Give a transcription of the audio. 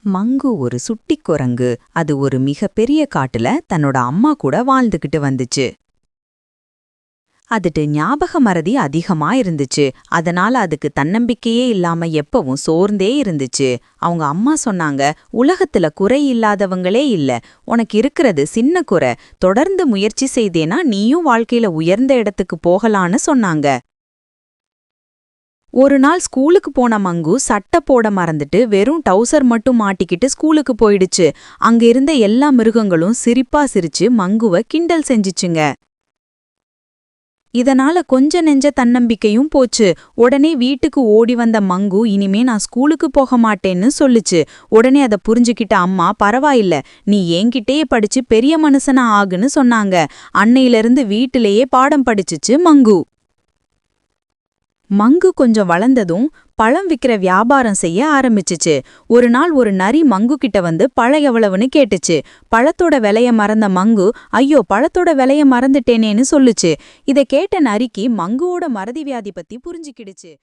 மங்கு ஒரு சுட்டிக் குரங்கு. அது ஒரு மிகப்பெரிய காட்டுல தன்னோட அம்மா கூட வாழ்ந்துகிட்டு வந்துச்சு. அதுட்டு ஞாபக மறதி அதிகமா இருந்துச்சு. அதனால அதுக்கு தன்னம்பிக்கையே இல்லாம எப்பவும் சோர்ந்தே இருந்துச்சு. அவங்க அம்மா சொன்னாங்க, உலகத்துல குறை இல்லாதவங்களே இல்ல. உனக்கு இருக்கிறது சின்ன குறை. தொடர்ந்து முயற்சி செய்தேனா நீயும் வாழ்க்கையில உயர்ந்த இடத்துக்கு போகலான்னு சொன்னாங்க. ஒரு நாள் ஸ்கூலுக்கு போன மங்கு சட்டை போட மறந்துட்டு வெறும் டவுசர் மட்டும் மாட்டிக்கிட்டு ஸ்கூலுக்கு போயிடுச்சு. அங்க இருந்த எல்லா மிருகங்களும் சிரிப்பா சிரிச்சு மங்குவ கிண்டல் செஞ்சுச்சுங்க. இதனால கொஞ்ச நெஞ்ச தன்னம்பிக்கையும் போச்சு. உடனே வீட்டுக்கு ஓடி வந்த மங்கு இனிமே நான் ஸ்கூலுக்கு போக மாட்டேன்னு சொல்லுச்சு. உடனே அதை புரிஞ்சுக்கிட்ட அம்மா, பரவாயில்ல, நீ என்கிட்டயே படிச்சு பெரிய மனுஷனா ஆகுன்னு சொன்னாங்க. அன்னையிலிருந்து வீட்டிலேயே பாடம் படிச்சுச்சு மங்கு. மங்கு கொஞ்சம் வளர்ந்ததும் பழம் விக்கிற வியாபாரம் செய்ய ஆரம்பிச்சுச்சு. ஒரு நாள் ஒரு நரி மங்கு கிட்ட வந்து பழம் எவ்வளவுன்னு கேட்டுச்சு. பழத்தோட விலைய மறந்த மங்கு, ஐயோ பழத்தோட விலைய மறந்துட்டேனேன்னு சொல்லுச்சு. இதை கேட்ட நரிக்கு மங்குவோட மறதி வியாதி பத்தி புரிஞ்சுக்கிடுச்சு.